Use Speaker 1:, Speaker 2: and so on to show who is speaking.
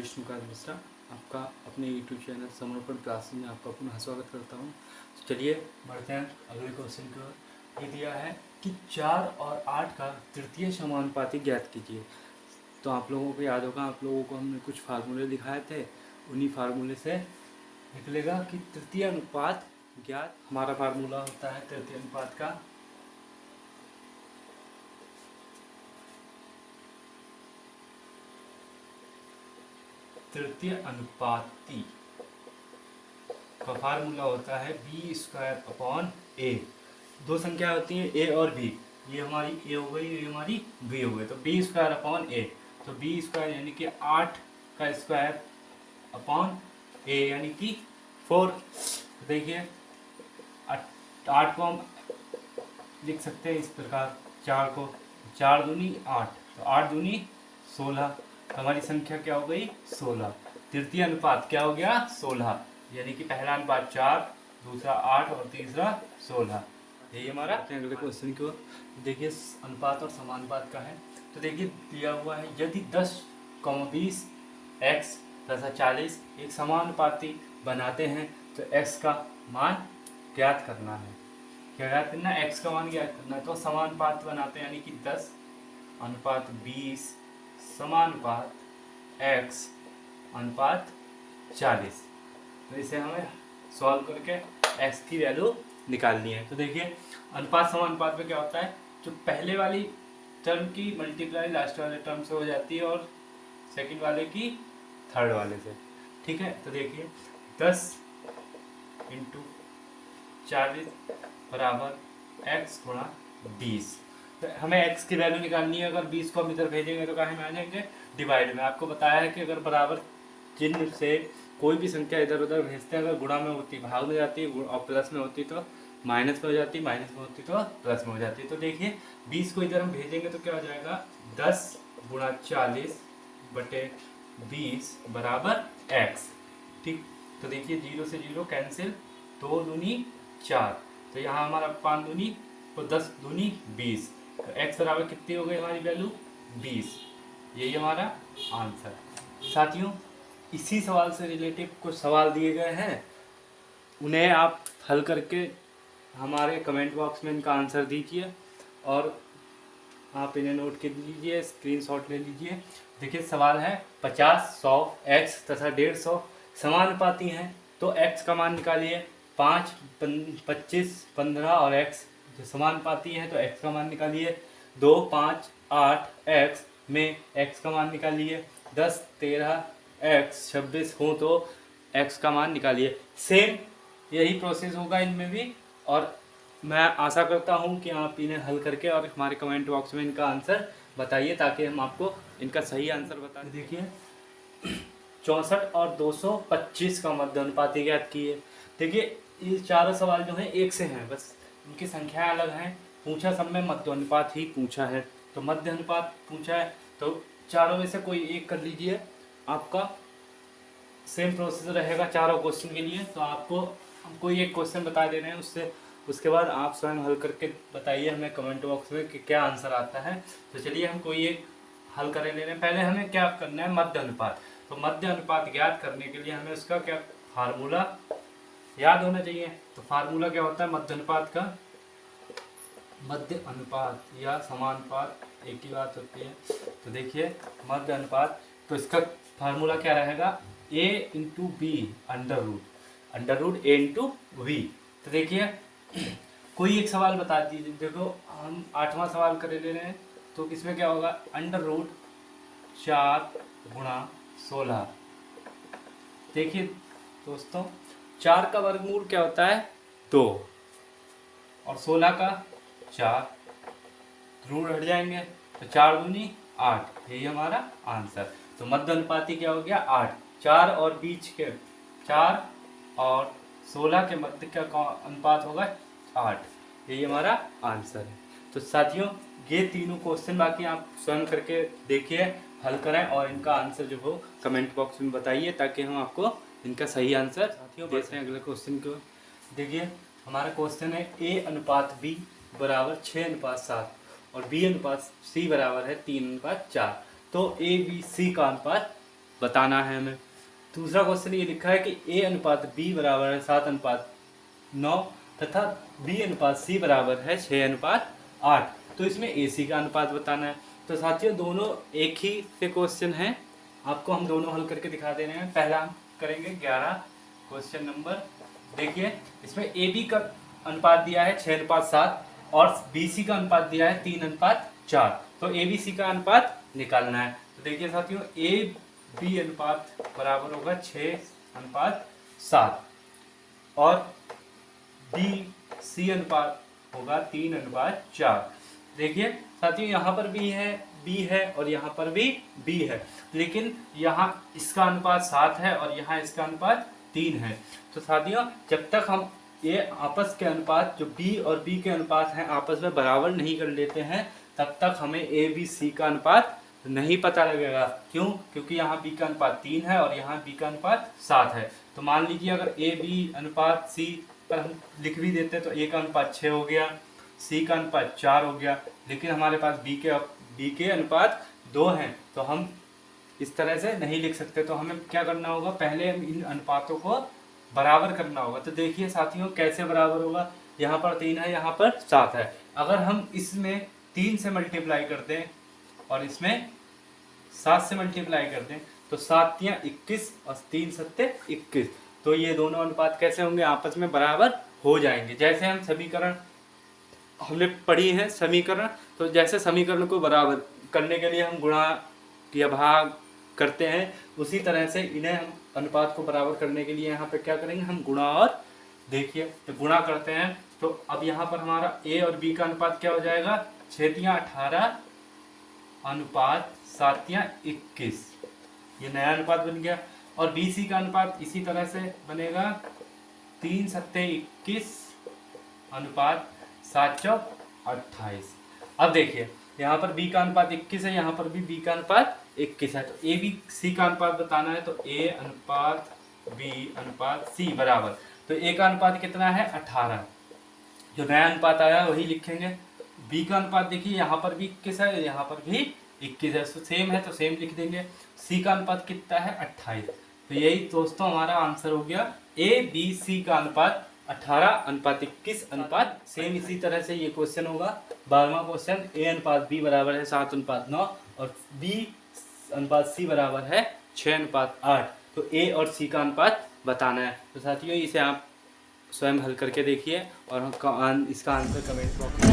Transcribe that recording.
Speaker 1: विष्णुकांत मिश्रा आपका अपने YouTube channel समर्पण क्लासेस में आपका पुनः स्वागत करता हूं। तो चलिए बढ़ते हैं अगले क्वेश्चन की ओर। ये दिया है कि 4 और 8 का तृतीय समानुपाती ज्ञात कीजिए। तो आप लोगों को याद होगा, आप लोगों को हमने कुछ फार्मूले दिखाए थे, उन्हीं फार्मूले से निकलेगा कि तृतीय अनुपात ज्ञात। हमारा फार्मूला होता है तृतीय अनुपात का तृतीय अनुपाती का फार्मूला होता है b²/a। दो संख्या होती है a और b, ये हमारी a हो गई, ये हमारी b हो गई, तो b²/a। तो b² यानी कि 8 का स्क्वायर अपॉन a यानी कि 4। तो देखिए 8 को हम लिख सकते हैं इस प्रकार, 4 को 4 दूनी 8, तो 8 दूनी 16। हमारी संख्या क्या हो गई? 16। तृतीय अनुपात क्या हो गया? 16। यानी कि पहला अनुपात 4, दूसरा 8 और तीसरा 16। यही हमारा अगले क्वेश्चन को देखिए, अनुपात और समानुपात का है। तो देखिए दिया हुआ है, यदि 10, 20 x तथा 40 एक समानुपाती बनाते हैं तो x का मान ज्ञात करना है। क्या ज्ञात करना है? x का मान ज्ञात करना है। तो समानुपात बनाते हैं, यानी कि 10 अनुपात 20 समानुपात x अनुपात 40। तो इसे हमें सॉल्व करके x की वैल्यू निकालनी है। तो देखिए अनुपात समानुपात में क्या होता है, जो पहले वाली टर्म की मल्टीप्लाई लास्ट वाले टर्म से हो जाती है और सेकंड वाले की थर्ड वाले से। ठीक है, तो देखिए 10 × 40 बराबर x × 20। तो हमें x की वैल्यू निकालनी है। अगर 20 को हम इधर भेजेंगे तो कहाँ में आ जाएंगे? डिवाइड में। आपको बताया है कि अगर बराबर चिन्ह से कोई भी संख्या इधर उधर भेजते हैं, अगर गुणा में होती भाग में जाती है और प्लस में होती तो माइनस में हो जाती, माइनस में होती तो प्लस में हो जाती। तो देखिए 20 को इधर हम भेजेंगे तो क्या हो जाएगा? 10 × 40 बटे 20 बराबर x। ठीक, तो देखिए 0 से 0 कैंसिल, 2 दूनी 4, तो यहाँ हमारा 5 दूनी तो 10 दूनी 20। तो x बराबर कितनी हो गई हमारी वैल्यू? 20। यही हमारा आंसर। साथियों, इसी सवाल से रिलेटेड कुछ सवाल दिए गए हैं, उन्हें आप हल करके हमारे कमेंट बॉक्स में इनका आंसर दीजिए और आप इन्हें नोट कर लीजिए, स्क्रीनशॉट ले लीजिए। देखिए सवाल है 50, 100 x तथा 150 समानुपाती हैं, तो x का मान निकालिए। 5, 25, 15 और x जो समानुपाती हैं तो x का मान निकालिए। 2, 5, 8 x में x का मान निकालिए। 10, 13 x 26 हो तो x का मान निकालिए। सेम यही प्रोसेस होगा इनमें भी, और मैं आशा करता हूं कि आप इन्हें हल करके और हमारे कमेंट बॉक्स में इनका आंसर बताइए, ताकि हम आपको इनका सही आंसर बताएं। देखिए 64 और 225 का मध्य अनुपात ज्ञात किए। देखिए ये चारों सवाल जो हैं एक से हैं, बस इनकी संख्याएं अलग हैं। पूछा सब में मध्य अनुपात ही पूछा है, तो मध्य अनुपात पूछा है तो चारों में से कोई एक कर लीजिए। आपका सेम प्रोसेस रहेगा चारों क्वेश्चन के लिए। तो आपको हम कोई एक क्वेश्चन बता दे रहे हैं, उसके बाद आप स्वयं हल करके बताइए हमें कमेंट बॉक्स में कि क्या आंसर आता है। तो चलिए हम कोई एक हल कर ले रहे हैं। पहले हमें क्या करना है? मध्य अनुपात। तो मध्य अनुपात ज्ञात करने के लिए हमें उसका क्या फार्मूला याद होना चाहिए। तो फार्मूला क्या होता है मध्य अनुपात का? मध्य अनुपात या समानुपात एक ही बात होती है। तो देखिए मध्य अनुपात, तो इसका फार्मूला क्या रहेगा? a × b under root a × v। तो देखिए कोई एक सवाल बता दीजिए। देखो हम 8वां सवाल कर ले रहे हैं, तो इसमें क्या होगा? √4 × 16। देखिए दोस्तों 4 का वर्गमूल क्या होता है? 2, और 16 का 4, रूट हट जाएंगे तो 4 दूनी 8। यही हमारा आंसर। तो मध्य अनुपाती क्या हो गया? 8। 4 और बीच के 4 और 16 के मध्य का अनुपात होगा 8। यही हमारा आंसर है। तो साथियों ये तीनों क्वेश्चन बाकी आप स्वयं करके देखिए, हल करें और इनका आंसर जो हो कमेंट बॉक्स में बताइए, ताकि हम आपको इनका सही आंसर साथियों देख रहे हैं। अगले क्वेश्चन को देखिए, हमारा क्वेश्चन है a/b बराबर 6/7 और b/c बराबर है 3/4। तो a b c का अनुपात बताना है हमें। दूसरा क्वेश्चन ये लिखा है कि A अनुपात B बराबर है 7:9 तथा B अनुपात C बराबर है 6:8। तो इसमें AC का अनुपात बताना है। तो साथियों दोनों एक ही से क्वेश्चन हैं, आपको हम दोनों हल करके दिखा दे रहे हैं। पहला हम करेंगे 11 क्वेश्चन नंबर। देखिए इसमें AB का अनुपात दिया है 6:7 और BC का अनुपात दिया है 3:4। तो ABC का अनुपात निकालना है। तो देखिए साथियों AB अनुपात बराबर होगा 6:7 और BC अनुपात होगा 3:4। देखिए साथियों यहाँ पर B है और यहाँ पर भी B है, लेकिन यहाँ इसका अनुपात 7 है और यहाँ इसका अनुपात 3 है। तो साथियों जब तक हम ये आपस के अनुपात जो B और B के अनुपात हैं आपस में बराबर नहीं कर लेते हैं, तब तक हमें ABC का अनुपात नहीं पता लगेगा। क्यों? क्योंकि यहाँ B का अनुपात 3 है और यहाँ B का अनुपात 7 है। तो मान लीजिए अगर AB अनुपात C पर हम लिख भी देते हैं तो A का अनुपात 6 हो गया, C का अनुपात 4 हो गया, लेकिन हमारे पास B के अनुपात 2 हैं, तो हम इस तरह से नहीं लिख सकते। तो हमें क्या करना होगा, पहले इन अनुपातों को बराबर करना होगा। तो देखिए साथियों कैसे बराबर होगा, यहाँ पर 3 है, यहाँ पर 7 है। अगर हम इसमें 3 से मल्टीप्लाई कर दें और इसमें 7 से मल्टीप्लाई कर दें तो 7 × 21 और 3 × 21। तो ये दोनों अनुपात कैसे होंगे, आपस में बराबर हो जाएंगे। जैसे हम समीकरण हमने पढ़ी है समीकरण, तो जैसे समीकरण को बराबर करने के लिए हम गुणा या भाग करते हैं, उसी तरह से इन्हें हम अनुपात को बराबर करने के लिए यहाँ पे क्या करेंगे, हम गुणा। और देखिए तो गुणा करते हैं तो अब यहाँ पर हमारा A और B का अनुपात क्या हो जाएगा, 6×18 अनुपात 7×21, ये नया अनुपात बन गया। और BC का अनुपात इसी तरह से बनेगा 3×7=21 अनुपात 7×28। अब देखिए यहाँ पर B का अनुपात 21 है, यहाँ पर भी B का अनुपात 21 है। तो ABC का अनुपात बताना है, तो A अनुपात B अनुपात C बराबर, तो A का अनुपात कितना है 18, जो नया अनुपात आया वही लिखेंगे। B का अनुपात देखिए यहाँ पर भी 21 है, यहाँ पर भी 21 है, तो सेम है तो सेम लिख देंगे। C का अनुपात कितना है 28। तो यही दोस्तों हमारा आंसर हो गया, ABC का अनुपात 18:21 अनुपात। सेम इसी तरह से ये क्वेश्चन होगा 12वां क्वेश्चन, A अनुपात B बराबर है 7:9 और B अनुपात C बराबर है 6:8। तो A और C का अनुपात बताना है। तो साथियों इसे आप स्वयं हल करके देखिए और इसका आंसर कमेंट बॉक्स में